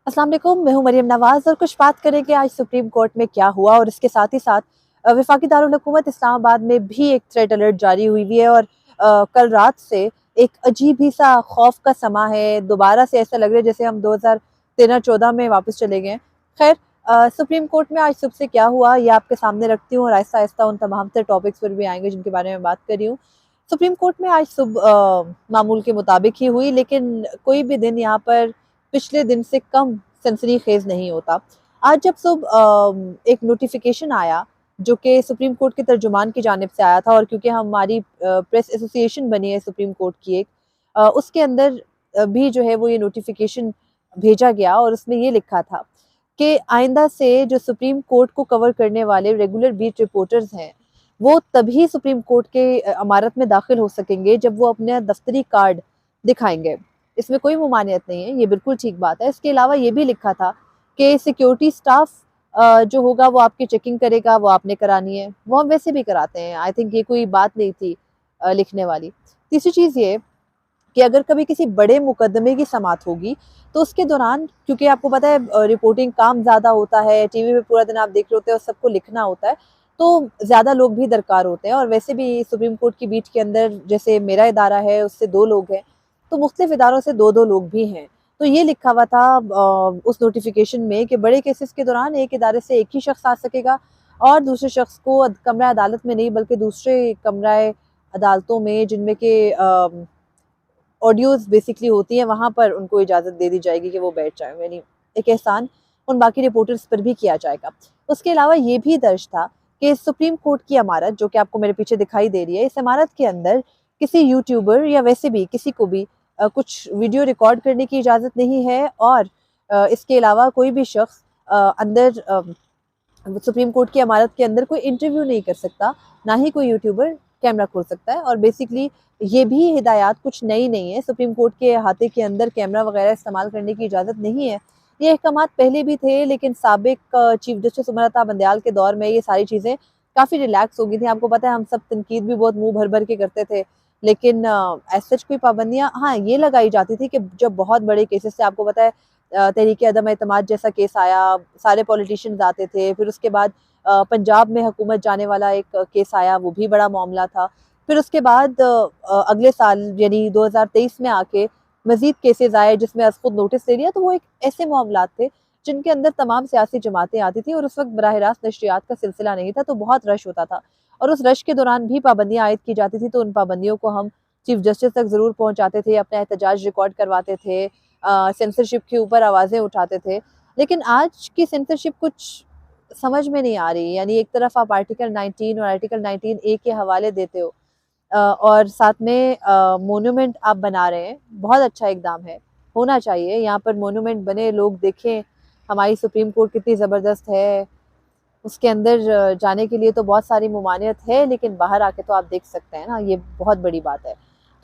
अस्सलाम वालेकुम, मैं हूं मरियम नवाज़ और कुछ बात करेंगे आज सुप्रीम कोर्ट में क्या हुआ और इसके साथ ही साथ वफाकी दारुल हुकूमत इस्लामाबाद में भी एक थ्रेड अलर्ट जारी हुई हुई है और कल रात से एक अजीब ही सा खौफ का समा है। दोबारा से ऐसा लग रहा है जैसे हम 2013-14 में वापस चले गए। खैर, सुप्रीम कोर्ट में आज सुबह से क्या हुआ ये आपके सामने रखती हूँ और आहिस्ता आहिस्ता उन तमाम से टॉपिक्स पर भी आएंगे जिनके बारे में बात कर रही हूँ। सुप्रीम कोर्ट में आज सुबह मामूल के मुताबिक ही हुई, लेकिन कोई भी दिन यहाँ पर पिछले दिन से कम सनसनीखेज नहीं होता। आज जब सुबह एक नोटिफिकेशन आया जो कि सुप्रीम कोर्ट के तर्जुमान की जानिब से आया था, और क्योंकि हमारी प्रेस एसोसिएशन बनी है सुप्रीम कोर्ट की एक, उसके अंदर भी जो है वो ये नोटिफिकेशन भेजा गया और उसमें ये लिखा था कि आइंदा से जो सुप्रीम कोर्ट को कवर करने वाले रेगुलर बीट रिपोर्टर्स हैं वो तभी सुप्रीम कोर्ट के इमारत में दाखिल हो सकेंगे जब वो अपने दफ्तरी कार्ड दिखाएंगे। इसमें कोई मुमानियत नहीं है, ये बिल्कुल ठीक बात है। इसके अलावा ये भी लिखा था कि सिक्योरिटी स्टाफ जो होगा वो आपकी चेकिंग करेगा, वो आपने करानी है, वो हम वैसे भी कराते हैं। आई थिंक ये कोई बात नहीं थी लिखने वाली। तीसरी चीज़ ये कि अगर कभी किसी बड़े मुकदमे की समाअत होगी तो उसके दौरान, क्योंकि आपको पता है रिपोर्टिंग काम ज़्यादा होता है, टीवी पे पूरा दिन आप देख रहे होते हैं और सबको लिखना होता है, तो ज़्यादा लोग भी दरकार होते हैं। और वैसे भी सुप्रीम कोर्ट की बीट के अंदर जैसे मेरा इदारा है उससे 2 लोग हैं, तो मुख्तलिफ इदारों से 2-2 लोग भी हैं। तो ये लिखा हुआ था उस नोटिफिकेशन में कि बड़े केसेस के दौरान एक इदारे से एक ही शख्स आ सकेगा और दूसरे शख्स को कमरा अदालत में नहीं बल्कि दूसरे कमरा अदालतों में जिनमें के ऑडियोज़ बेसिकली होती हैं वहाँ पर उनको इजाज़त दे दी जाएगी कि वो बैठ जाएँ। यानी एक एहसान उन बाकी रिपोर्टर्स पर भी किया जाएगा। उसके अलावा ये भी दर्ज था कि सुप्रीम कोर्ट की इमारत जो कि आपको मेरे पीछे दिखाई दे रही है, इस इमारत के अंदर किसी यूट्यूबर या वैसे भी किसी को भी कुछ वीडियो रिकॉर्ड करने की इजाज़त नहीं है। और इसके अलावा कोई भी शख्स अंदर सुप्रीम कोर्ट की इमारत के अंदर कोई इंटरव्यू नहीं कर सकता, ना ही कोई यूट्यूबर कैमरा खोल सकता है। और बेसिकली ये भी हिदायत कुछ नई नहीं है, सुप्रीम कोर्ट के अहाते के अंदर कैमरा वगैरह इस्तेमाल करने की इजाज़त नहीं है। ये अहकामात पहले भी थे, लेकिन साबिक चीफ जस्टिस उमरता बंदयाल के दौर में ये सारी चीज़ें काफ़ी रिलैक्स हो गई थी। आपको पता है हम सब तनकीद भी बहुत मुँह भर भर के करते थे, लेकिन एज़ सच कोई पाबंदियाँ हाँ, ये लगाई जाती थी कि जब बहुत बड़े केसेस से, आपको पता है तहरीक अदम एतमाद जैसा केस आया, सारे पॉलिटिशियंस आते थे। फिर उसके बाद पंजाब में हुकूमत जाने वाला एक केस आया, वो भी बड़ा मामला था। फिर उसके बाद अगले साल यानी 2023 में आके मज़ीद केसेस आए जिसमें अज़ खुद नोटिस ले लिया, तो वो एक ऐसे मामलात थे जिनके अंदर तमाम सियासी जमातें आती थी और उस वक़्त बराह रास्त नशरियात का सिलसिला नहीं था, तो बहुत रश होता था। और उस रश के दौरान भी पाबंदियाँ आयद की जाती थी, तो उन पाबंदियों को हम चीफ जस्टिस तक ज़रूर पहुँचाते थे, अपना एहतजाज रिकॉर्ड करवाते थे, सेंसरशिप के ऊपर आवाज़ें उठाते थे। लेकिन आज की सेंसरशिप कुछ समझ में नहीं आ रही। यानी एक तरफ आप आर्टिकल 19 और आर्टिकल 19 ए के हवाले देते हो और साथ में मोन्यूमेंट आप बना रहे हैं, बहुत अच्छा इकदाम है, होना चाहिए। यहाँ पर मोन्यूमेंट बने, लोग देखें हमारी सुप्रीम कोर्ट कितनी ज़बरदस्त है। उसके अंदर जाने के लिए तो बहुत सारी ममानियत है, लेकिन बाहर आके तो आप देख सकते हैं ना, ये बहुत बड़ी बात है।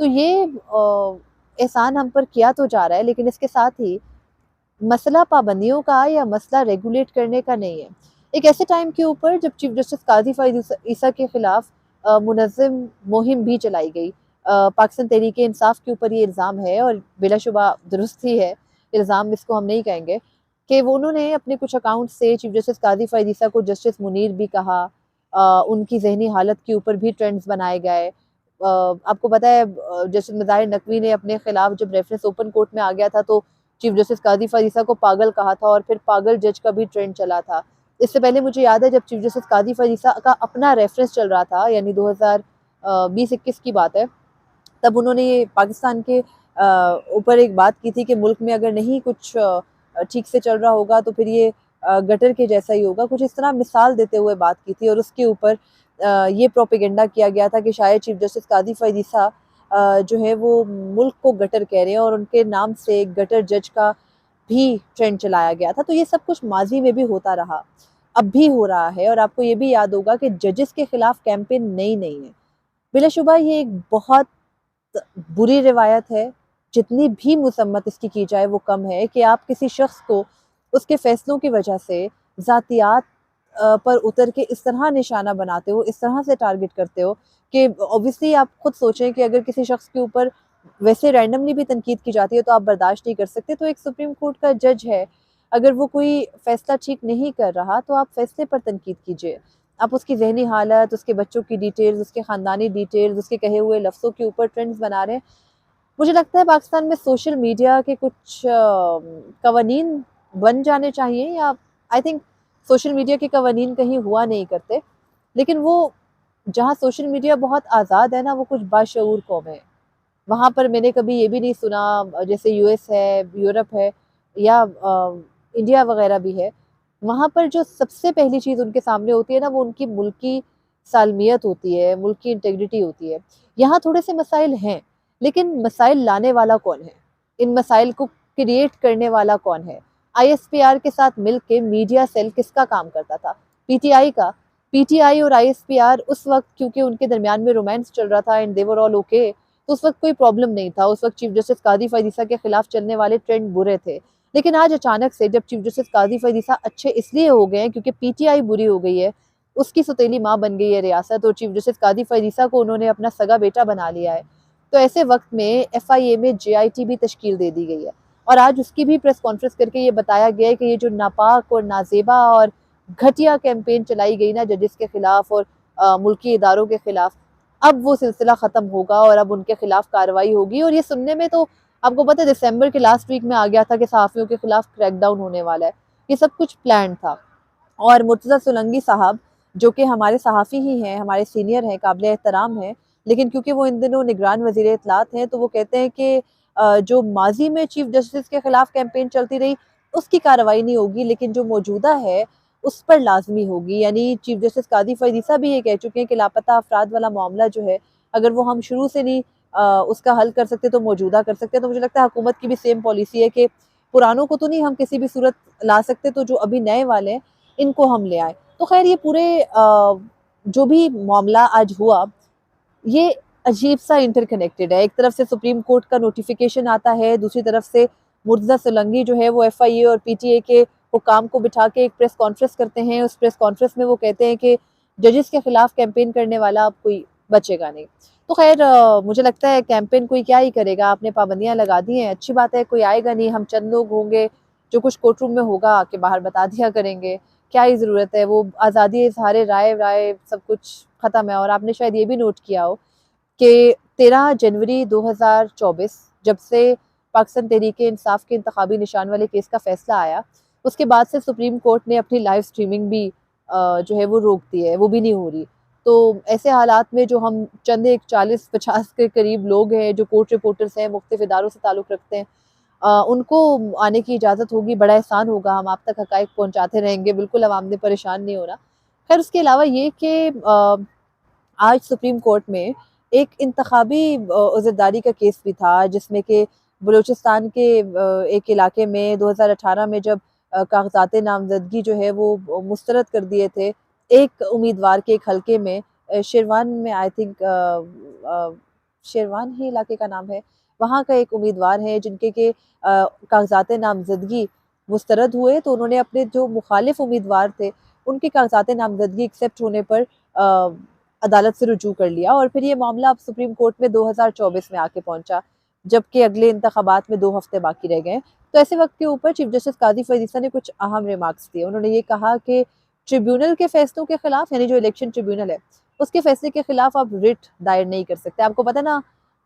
तो ये एहसान हम पर किया तो जा रहा है, लेकिन इसके साथ ही मसला पाबंदियों का या मसला रेगुलेट करने का नहीं है। एक ऐसे टाइम के ऊपर जब चीफ जस्टिस काज़ी फ़ाइज़ ईसा के खिलाफ मुनज़्ज़म मुहिम भी चलाई गई। पाकिस्तान तहरीक इंसाफ के ऊपर ये इल्ज़ाम है और बिलाशुबा दुरुस्त ही है, इल्ज़ाम इसको हम नहीं कहेंगे, कि वो उन्होंने अपने कुछ अकाउंट से चीफ जस्टिस काज़ी फ़ाइज़ ईसा को जस्टिस मुनीर भी कहा। उनकी ज़हनी हालत के ऊपर भी ट्रेंड्स बनाए गए। आपको पता है जस्टिस मुज़ाहिर नकवी ने अपने खिलाफ जब रेफरेंस ओपन कोर्ट में आ गया था तो चीफ जस्टिस काज़ी फ़रीसा को पागल कहा था और फिर पागल जज का भी ट्रेंड चला था। इससे पहले मुझे याद है जब चीफ जस्टिस काज़ी फ़रीसा का अपना रेफरेंस चल रहा था, यानी 2020-21 की बात है, तब उन्होंने ये पाकिस्तान के ऊपर एक बात की थी कि मुल्क में अगर नहीं कुछ ठीक से चल रहा होगा तो फिर ये गटर के जैसा ही होगा, कुछ इस तरह मिसाल देते हुए बात की थी। और उसके ऊपर ये प्रोपेगेंडा किया गया था कि शायद चीफ जस्टिस काज़ी फ़रीसा जो है वो मुल्क को गटर कह रहे हैं और उनके नाम से गटर जज का भी ट्रेंड चलाया गया था। तो ये सब कुछ माजी में भी होता रहा, अब भी हो रहा है। और आपको ये भी याद होगा कि जजेस के खिलाफ कैंपेन नई नहीं है। बिलाशुबा ये एक बहुत बुरी रिवायत है, जितनी भी मुसम्मत इसकी की जाए वो कम है, कि आप किसी शख्स को उसके फ़ैसलों की वजह से ज़ातियात पर उतर के इस तरह निशाना बनाते हो, इस तरह से टारगेट करते हो कि ऑब्वियसली आप खुद सोचें कि अगर किसी शख्स के ऊपर वैसे रैंडमली भी तनकीद की जाती है तो आप बर्दाश्त नहीं कर सकते। तो एक सुप्रीम कोर्ट का जज है, अगर वो कोई फैसला ठीक नहीं कर रहा तो आप फैसले पर तनकीद कीजिए। आप उसकी ज़हनी हालत, उसके बच्चों की डिटेल्स, उसके ख़ानदानी डिटेल्स, उसके कहे हुए लफ्ज़ों के ऊपर ट्रेंड्स बना रहे हैं। मुझे लगता है पाकिस्तान में सोशल मीडिया के कुछ कवानीन बन जाने चाहिए, या आई थिंक सोशल मीडिया के कवानीन कहीं हुआ नहीं करते, लेकिन वो जहाँ सोशल मीडिया बहुत आज़ाद है ना, वो कुछ बाशऊर कौमें हैं। वहाँ पर मैंने कभी ये भी नहीं सुना, जैसे यूएस है, यूरोप है, या इंडिया वगैरह भी है, वहाँ पर जो सबसे पहली चीज़ उनके सामने होती है ना, वो उनकी मुल्क की सालमियत होती है, मुल्क की इंटेग्रिटी होती है। यहाँ थोड़े से मसाइल हैं, लेकिन मसाइल लाने वाला कौन है? इन मसाइल को क्रिएट करने वाला कौन है? आईएसपीआर के साथ मिलके मीडिया सेल किसका काम करता था? पीटीआई का। पीटीआई और आईएसपीआर उस वक़्त, क्योंकि उनके दरमियान में रोमांस चल रहा था and they were all okay, तो उस वक़्त कोई प्रॉब्लम नहीं था। उस वक़्त चीफ जस्टिस कादी फ़ैज़ ईसा के खिलाफ चलने वाले ट्रेंड बुरे थे। लेकिन आज अचानक से जब चीफ जस्टिस कादी फ़ैज़ ईसा अच्छे इसलिए हो गए हैं क्योंकि पीटीआई बुरी हो गई है, उसकी सौतेली माँ बन गई है रियासत, और चीफ जस्टिस कादी फ़ैज़ ईसा को उन्होंने अपना सगा बेटा बना लिया है। तो ऐसे वक़्त में एफआईए में जेआईटी भी तश्कील दे दी गई है, और आज उसकी भी प्रेस कॉन्फ्रेंस करके ये बताया गया है कि ये जो नापाक और नाज़ेबा और घटिया कैंपेन चलाई गई ना जजेस के खिलाफ और मुल्की इदारों के खिलाफ, अब वो सिलसिला ख़त्म होगा और अब उनके खिलाफ कार्रवाई होगी। और ये सुनने में तो आपको पता है दिसंबर के लास्ट वीक में आ गया था कि सहाफ़ियों के खिलाफ क्रैकडाउन होने वाला है। ये सब कुछ प्लान था। और मुर्तज़ा सोलंकी साहब, जो कि हमारे सहाफ़ी ही हैं, हमारे सीनियर हैं, काबिल एहतराम हैं, लेकिन क्योंकि वो इन दिनों निगरान वज़ीर इत्तलात हैं, तो वो कहते हैं कि जो माज़ी में चीफ जस्टिस के खिलाफ कैंपेन चलती रही, उसकी कार्रवाई नहीं होगी, लेकिन जो मौजूदा है, उस पर लाज़मी होगी। यानी चीफ जस्टिस कादी फ़ैज़ ईसा भी ये कह चुके हैं कि लापता अफराद वाला मामला जो है, अगर वो हम शुरू से नहीं उसका हल कर सकते, तो मौजूदा कर सकते हैं। तो मुझे लगता है हुकूमत की भी सेम पॉलिसी है कि पुरानों को तो नहीं हम किसी भी सूरत ला सकते, तो जो अभी नए वाले हैं, इनको हम ले आएँ। तो ख़ैर ये पूरे जो भी मामला आज हुआ, ये अजीब-सा इंटरकनेक्टेड है। एक तरफ से सुप्रीम कोर्ट का नोटिफ़िकेशन आता है, दूसरी तरफ से मुर्तज़ा सोलंकी जो है वो एफआईए और पीटीए के हुकाम को बिठा के एक प्रेस कॉन्फ्रेंस करते हैं। उस प्रेस कॉन्फ्रेंस में वो कहते हैं कि जजेस के खिलाफ कैंपेन करने वाला अब कोई बचेगा नहीं। तो ख़ैर मुझे लगता है कैंपेन कोई क्या ही करेगा, आपने पाबंदियाँ लगा दी हैं, अच्छी बात है, कोई आएगा नहीं, हम चंद लोग होंगे, जो कुछ कोर्ट रूम में होगा आके बाहर बता दिया करेंगे। क्या ही ज़रूरत है, वो आज़ादी इज़हार राय सब कुछ ख़त्म है। और आपने शायद ये भी नोट किया हो कि 13 जनवरी 2024 जब से पाकिस्तान तहरीक-ए-इंसाफ के इंतखाबी निशान वाले केस का फ़ैसला आया, उसके बाद से सुप्रीम कोर्ट ने अपनी लाइव स्ट्रीमिंग भी जो है वो रोक दी है, वो भी नहीं हो रही। तो ऐसे हालात में जो हम चंद एक 40-50 के करीब लोग हैं, जो कोर्ट रिपोर्टर्स हैं, मुख्तलिफ इदारों से ताल्लुक़ रखते हैं, उनको आने की इजाज़त होगी, बड़ा एहसान होगा, हम आप तक हक़ाइक़ पहुँचाते रहेंगे, बिल्कुल अवाम ने परेशान नहीं होना। ख़ैर उसके अलावा ये कि आज सुप्रीम कोर्ट में एक इंतखाबी उज़्रदारी का केस भी था, जिसमें कि बलूचिस्तान के एक इलाके में 2018 में जब कागज़ात नामज़दगी जो है वो मुस्तरद कर दिए थे, एक उम्मीदवार के एक हलके में, शेरवान में आई थिंक शेरवान ही इलाके का नाम है, वहाँ का एक उम्मीदवार है जिनके के कागज़ात नामज़दगी मुस्तरद हुए, तो उन्होंने अपने जो मुखालिफ उम्मीदवार थे, उनके कागज़ात नामज़दगी एक्सेप्ट होने पर अदालत से रुजू कर लिया, और फिर ये मामला अब सुप्रीम कोर्ट में 2024 में आके पहुंचा, जबकि अगले इंतखाबात में 2 हफ्ते बाकी रह गए। तो ऐसे वक्त के ऊपर चीफ जस्टिस कादी फ़ैज़ ईसा ने कुछ अहम रिमार्क्स दिए। उन्होंने ये कहा कि ट्रिब्यूनल के फैसलों के खिलाफ, यानी जो इलेक्शन ट्रिब्यूनल है, उसके फैसले के खिलाफ आप रिट दायर नहीं कर सकते। आपको पता ना,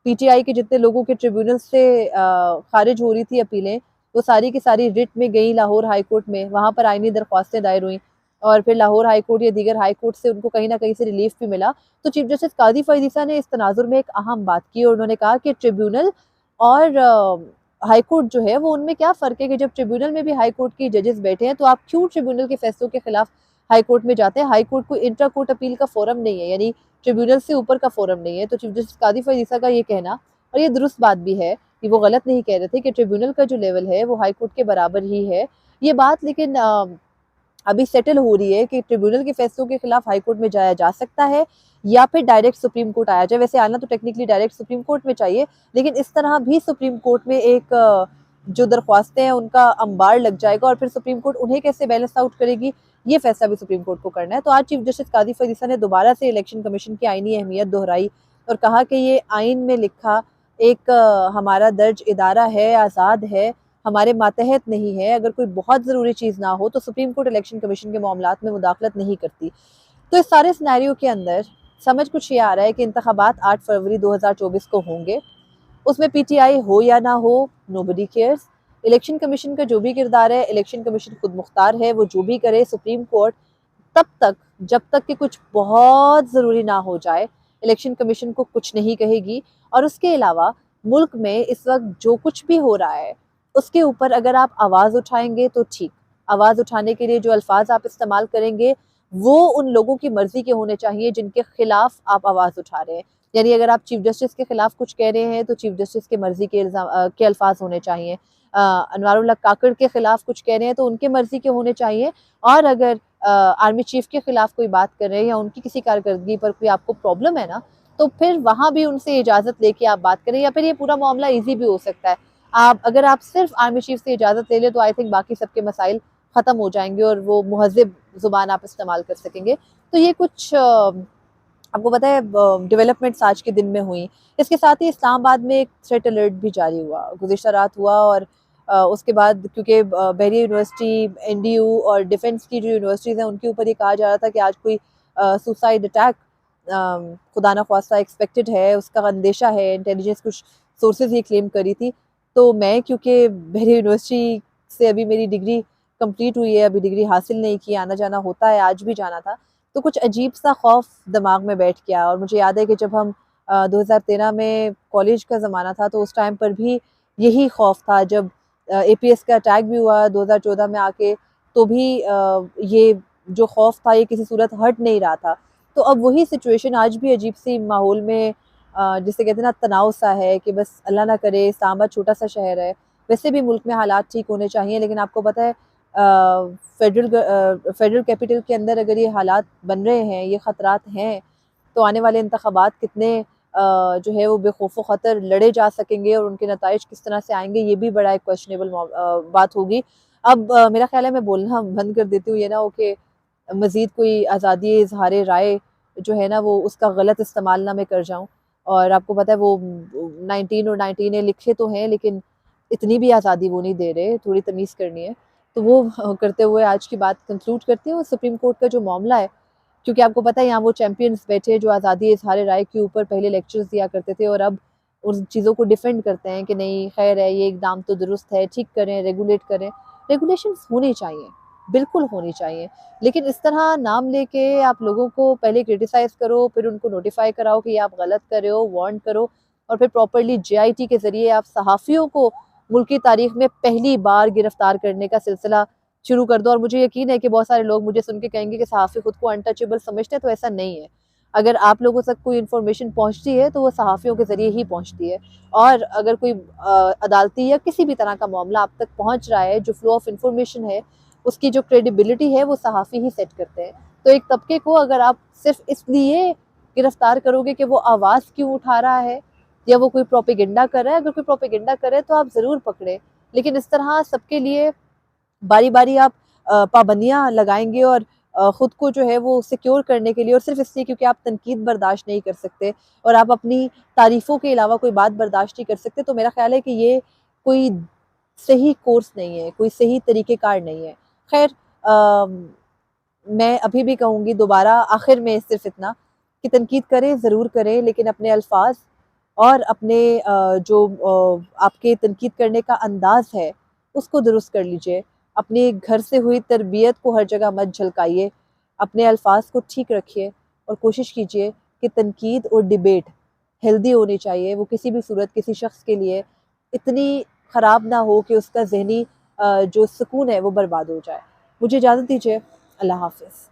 पीटीआई के जितने लोगों के ट्रिब्यूनल से खारिज हो रही थी अपीलें, वो सारी की सारी रिट में गई लाहौर हाई कोर्ट में, वहाँ पर आईनी दरख्वास्तें दायर हुई, और फिर लाहौर हाई कोर्ट या दीगर हाई कोर्ट से उनको कहीं न कहीं से रिलीफ भी मिला। तो चीफ जस्टिस कादी फ़ैज़ ईसा ने इस तनाज़ुर में एक अहम बात की, और उन्होंने कहा कि ट्रिब्यूनल और हाई कोर्ट जो है वो उनमें क्या फ़र्क है कि जब ट्रिब्यूनल में भी हाई कोर्ट के जजेस बैठे हैं, तो आप क्यों ट्रिब्यूनल के फैसलों के खिलाफ हाई कोर्ट में जाते हैं? हाई कोर्ट कोई इंट्रा कोर्ट अपील का फ़ोरम नहीं है, यानी ट्रिब्यूनल से ऊपर का फ़ोरम नहीं है। तो चीफ जस्टिस कादी फ़ैज़ ईसा का ये कहना, और ये दुरुस्त बात भी है कि वो गलत नहीं कह रहे थे कि ट्रिब्यूनल का जो लेवल है वो हाई कोर्ट के बराबर ही है। ये बात लेकिन अभी सेटल हो रही है कि ट्रिब्यूनल के फैसलों के खिलाफ हाई कोर्ट में जाया जा सकता है, या फिर डायरेक्ट सुप्रीम कोर्ट आया जाए। वैसे आना तो टेक्निकली डायरेक्ट सुप्रीम कोर्ट में चाहिए, लेकिन इस तरह भी सुप्रीम कोर्ट में एक जो दरख्वास्तें हैं उनका अंबार लग जाएगा, और फिर सुप्रीम कोर्ट उन्हें कैसे बैलेंस आउट करेगी, ये फैसला भी सुप्रीम कोर्ट को करना है। तो आज चीफ जस्टिस कादी फ़ैज़ ईसा ने दोबारा से इलेक्शन कमीशन की आईनी अहमियत दोहराई, और कहा कि ये आइन में लिखा एक हमारा दर्ज इदारा है, आज़ाद है, हमारे मातहत नहीं है, अगर कोई बहुत ज़रूरी चीज़ ना हो तो सुप्रीम कोर्ट इलेक्शन कमीशन के मामलात में मुदाखलत नहीं करती। तो इस सारे सिनेरियो के अंदर समझ कुछ ये आ रहा है कि इंतखाबात 8 फरवरी 2024 को होंगे। उसमें पीटीआई हो या ना हो, नोबडी केयर्स। इलेक्शन कमीशन का जो भी किरदार है, इलेक्शन कमीशन खुद मुख्तार है, वो जो भी करे, सुप्रीम कोर्ट तब तक, जब तक कि कुछ बहुत ज़रूरी ना हो जाए, इलेक्शन कमीशन को कुछ नहीं कहेगी। और उसके अलावा मुल्क में इस वक्त जो कुछ भी हो रहा है उसके ऊपर अगर आप आवाज़ उठाएंगे तो ठीक। आवाज़ उठाने के लिए जो अल्फाज आप इस्तेमाल करेंगे वो उन लोगों की मर्जी के होने चाहिए जिनके खिलाफ आप आवाज़ उठा रहे हैं। यानी अगर आप चीफ जस्टिस के खिलाफ कुछ कह रहे हैं तो चीफ जस्टिस के मर्जी के अल्फाज होने चाहिए। अनवारुल्लाह काकड़ के खिलाफ कुछ कह रहे हैं तो उनके मर्जी के होने चाहिए। और अगर आर्मी चीफ के खिलाफ कोई बात कर रहे हैं या उनकी किसी कारकर्दगी पर कोई आपको प्रॉब्लम है ना, तो फिर वहां भी उनसे इजाजत लेके आप बात करें। या फिर ये पूरा मामला इजी भी हो सकता है, अगर आप सिर्फ आर्मी चीफ से इजाजत ले लें तो आई थिंक बाकी सबके मसाइल खत्म हो जाएंगे और वो मुहज़्ज़ब जुबान आप इस्तेमाल कर सकेंगे। तो ये कुछ आपको पता है डेवलपमेंट्स आज के दिन में हुई। इसके साथ ही इस्लामाबाद में एक थ्रेट अलर्ट भी जारी हुआ, गुज़िश्ता रात हुआ। और उसके बाद क्योंकि बहरिया यूनिवर्सिटी, एनडीयू और डिफेंस की जो यूनिवर्सिटीज़ हैं उनके ऊपर ये कहा जा रहा था कि आज कोई सुसाइड अटैक खुदा ना ख्वास्ता एक्सपेक्टेड है, उसका अंदेशा है, इंटेलिजेंस कुछ सोर्सेज ये क्लेम करी थी। तो मैं क्योंकि बहरिया यूनिवर्सिटी से अभी मेरी डिग्री कंप्लीट हुई है, अभी डिग्री हासिल नहीं की, आना जाना होता है, आज भी जाना था, तो कुछ अजीब सा खौफ दिमाग में बैठ गया। और मुझे याद है कि जब हम 2013 में कॉलेज का ज़माना था तो उस टाइम पर भी यही खौफ था। जब एपीएस का अटैक भी हुआ 2014 में आके, तो भी ये जो खौफ था ये किसी सूरत हट नहीं रहा था। तो अब वही सिचुएशन आज भी अजीब सी माहौल में, जिसे कहते हैं ना, तनाव सा है कि बस अल्लाह ना करे। इस्लामाबाद छोटा सा शहर है, वैसे भी मुल्क में हालात ठीक होने चाहिए, लेकिन आपको पता है फेडरल कैपिटल के अंदर अगर ये हालात बन रहे हैं, ये ख़तरात हैं, तो आने वाले इंतखाबात कितने जो है वो बेखौफ ख़तर लड़े जा सकेंगे और उनके नताइज किस तरह से आएंगे, ये भी बड़ा एक क्वेश्चनेबल बात होगी। अब मेरा ख्याल है मैं बोलना बंद कर देती हूँ, ये ना हो कि मज़ीद कोई आज़ादी इजहार राय जो है ना वो उसका गलत इस्तेमाल ना मैं कर जाऊँ। और आपको पता है वो 19 और 19 लिखे तो हैं, लेकिन इतनी भी आज़ादी वो नहीं दे रहे, थोड़ी तमीज़ करनी है। तो वो करते हुए आज की बात कंक्लूड करती हूँ। सुप्रीम कोर्ट का जो मामला है, क्योंकि आपको पता है यहाँ वो चैंपियंस बैठे जो आज़ादी इजहार राय के ऊपर पहले लेक्चर्स दिया करते थे और अब उन चीज़ों को डिफेंड करते हैं कि नहीं खैर है, ये इकदाम तो दुरुस्त है, ठीक करें, रेगुलेट करें। रेगुलेशंस होनी चाहिए, बिल्कुल होनी चाहिए, लेकिन इस तरह नाम लेके आप लोगों को पहले क्रिटिसाइज़ करो, फिर उनको नोटिफाई कराओ कि ये आप गलत कर रहे हो, वार्न करो, और फिर प्रॉपरली जेआईटी के ज़रिए आप सहाफ़ियों को मुल्क की तारीख में पहली बार गिरफ्तार करने का सिलसिला शुरू कर दो। और मुझे यकीन है कि बहुत सारे लोग मुझे सुन के कहेंगे कि सहाफ़ी खुद को अनटचेबल समझते हैं, तो ऐसा नहीं है। अगर आप लोगों तक कोई इन्फॉर्मेशन पहुंचती है तो वो सहाफ़ियों के ज़रिए ही पहुंचती है। और अगर कोई अदालती या किसी भी तरह का मामला आप तक पहुंच रहा है, जो फ्लो ऑफ इंफॉर्मेशन है उसकी जो क्रेडिबिलिटी है वो सहाफ़ी ही सेट करते हैं। तो एक तबके को अगर आप सिर्फ इसलिए गिरफ्तार करोगे कि वो आवाज़ क्यों उठा रहा है या वो कोई प्रोपेगेंडा कर रहा है, अगर कोई प्रोपेगेंडा करे तो आप ज़रूर पकड़े, लेकिन इस तरह सबके लिए बारी बारी आप पाबंदियाँ लगाएंगे और ख़ुद को जो है वो सिक्योर करने के लिए, और सिर्फ इसलिए क्योंकि आप तनकीद बर्दाश्त नहीं कर सकते और आप अपनी तारीफ़ों के अलावा कोई बात बर्दाश्त नहीं कर सकते, तो मेरा ख्याल है कि ये कोई सही कोर्स नहीं है, कोई सही तरीक़ेकार नहीं है। खैर, मैं अभी भी कहूँगी दोबारा आखिर में सिर्फ इतना कि तनकीद करें, ज़रूर करें, लेकिन अपने अल्फाज और अपने जो आपके तनकीद करने का अंदाज़ है उसको दुरुस्त कर लीजिए। अपने घर से हुई तरबियत को हर जगह मत झलकाइए, अपने अल्फाज को ठीक रखिए और कोशिश कीजिए कि तनकीद और डिबेट हेल्दी होनी चाहिए। वो किसी भी सूरत किसी शख्स के लिए इतनी ख़राब ना हो कि उसका ज़हनी जो सुकून है वो बर्बाद हो जाए। मुझे इजाज़त दीजिए। अल्लाह हाफ़िज़।